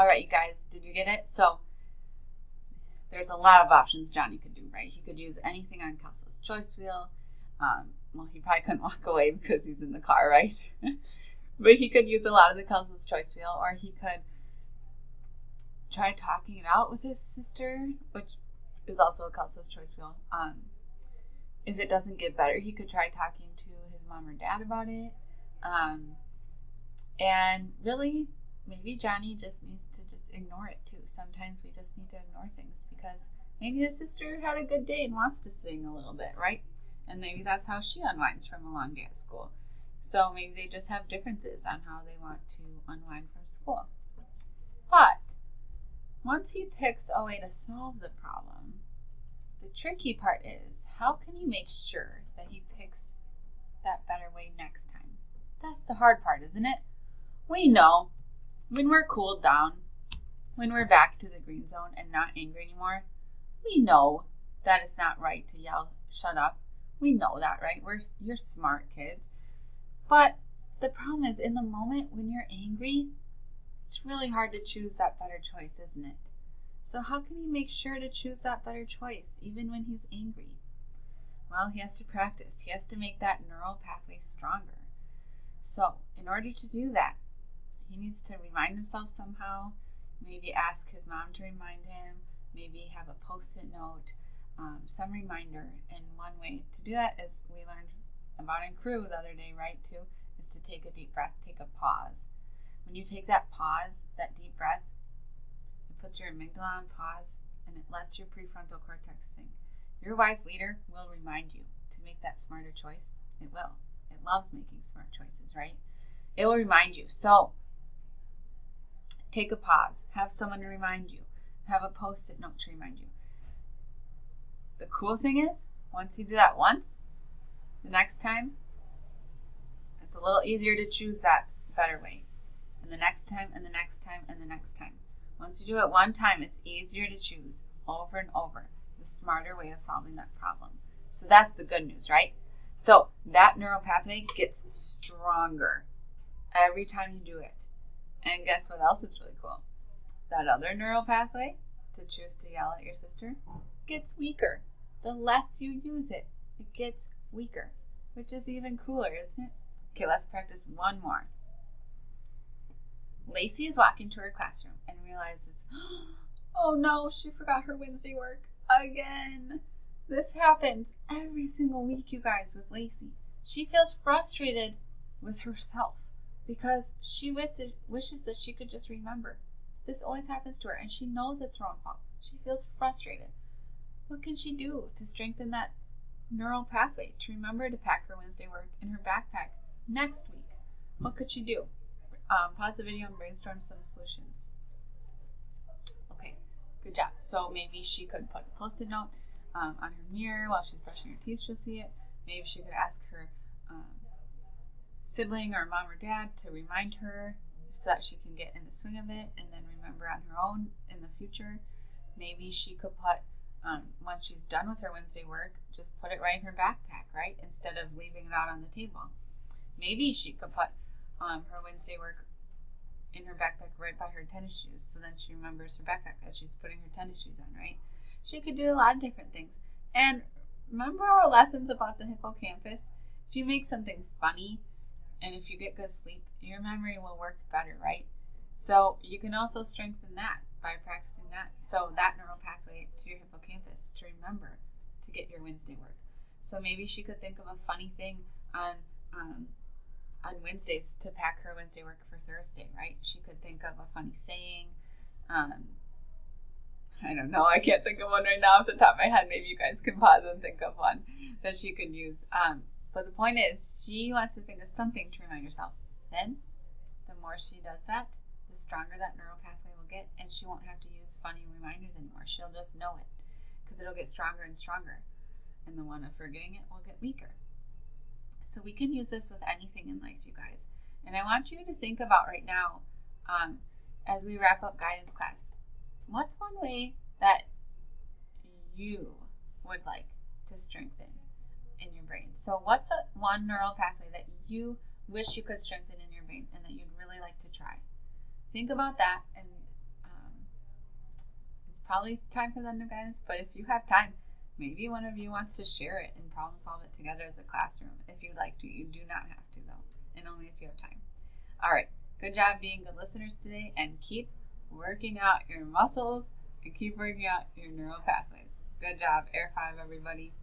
All right, you guys, did you get it? So there's a lot of options Johnny could do, right? He could use anything on Kelso's choice wheel. Well, he probably couldn't walk away because he's in the car, right? But he could use a lot of the Kelso's choice wheel, or he could try talking it out with his sister, which is also a Kelso's choice wheel. If it doesn't get better, he could try talking to his mom or dad about it. And really, maybe Johnny just needs to just ignore it too. Sometimes we just need to ignore things because maybe his sister had a good day and wants to sing a little bit, right? And maybe that's how she unwinds from a long day at school. So maybe they just have differences on how they want to unwind from school. But once he picks a way to solve the problem, the tricky part is, how can you make sure that he picks that better way next time? That's the hard part, isn't it? We know when we're cooled down, when we're back to the green zone and not angry anymore, we know that it's not right to yell, shut up. We know that, right? You're smart kids. But the problem is, in the moment when you're angry, it's really hard to choose that better choice, isn't it? So how can he make sure to choose that better choice, even when he's angry? Well, he has to practice. He has to make that neural pathway stronger. So in order to do that, he needs to remind himself somehow, maybe ask his mom to remind him, maybe have a post-it note, some reminder. And one way to do that, as we learned about in crew the other day, right, too, is to take a deep breath, take a pause. When you take that pause, that deep breath, it puts your amygdala on pause and it lets your prefrontal cortex think. Your wise leader will remind you to make that smarter choice. It will. It loves making smart choices, right? It will remind you. So take a pause. Have someone to remind you. Have a post-it note to remind you. The cool thing is, once you do that once, the next time, it's a little easier to choose that better way. And the next time, and the next time, and the next time. Once you do it one time, it's easier to choose over and over the smarter way of solving that problem. So that's the good news, right? So that neural pathway gets stronger every time you do it. And guess what else is really cool? That other neural pathway to choose to yell at your sister gets weaker. The less you use it, it gets weaker, which is even cooler, isn't it? Okay, let's practice one more. Lacey is walking to her classroom and realizes, oh no, she forgot her Wednesday work again. This happens every single week, you guys, with Lacey. She feels frustrated with herself because she wishes that she could just remember. This always happens to her, and she knows it's her own fault. She feels frustrated. What can she do to strengthen that neural pathway to remember to pack her Wednesday work in her backpack next week? What could she do? Pause the video and brainstorm some solutions. Okay, good job. So maybe she could put a post-it note on her mirror while she's brushing her teeth. She'll see it. Maybe she could ask her sibling or mom or dad to remind her so that she can get in the swing of it and then remember on her own in the future. Maybe she could put, once she's done with her Wednesday work, just put it right in her backpack, right? Instead of leaving it out on the table. Maybe she could put her Wednesday work in her backpack right by her tennis shoes, so then she remembers her backpack as she's putting her tennis shoes on, right? She could do a lot of different things. And remember our lessons about the hippocampus? If you make something funny and if you get good sleep, your memory will work better, right? So you can also strengthen that by practicing that. So that neural pathway to your hippocampus to remember to get your Wednesday work. So maybe she could think of a funny thing on Wednesdays to pack her Wednesday work for Thursday, right? She could think of a funny saying. I don't know. I can't think of one right now off the top of my head. Maybe you guys can pause and think of one that she could use. But the point is, she wants to think of something to remind herself. Then, the more she does that, the stronger that neural pathway will get, and she won't have to use funny reminders anymore. She'll just know it, because it'll get stronger and stronger. And the one of forgetting it will get weaker. So we can use this with anything in life, you guys. And I want you to think about right now, as we wrap up guidance class, what's one way that you would like to strengthen in your brain? So what's one neural pathway that you wish you could strengthen in your brain and that you'd really like to try? Think about that and probably time for random guidance, but if you have time, maybe one of you wants to share it and problem solve it together as a classroom. If you'd like to, you do not have to though, and only if you have time. All right, good job being good listeners today, and keep working out your muscles and keep working out your neural pathways. Good job, Air 5, everybody.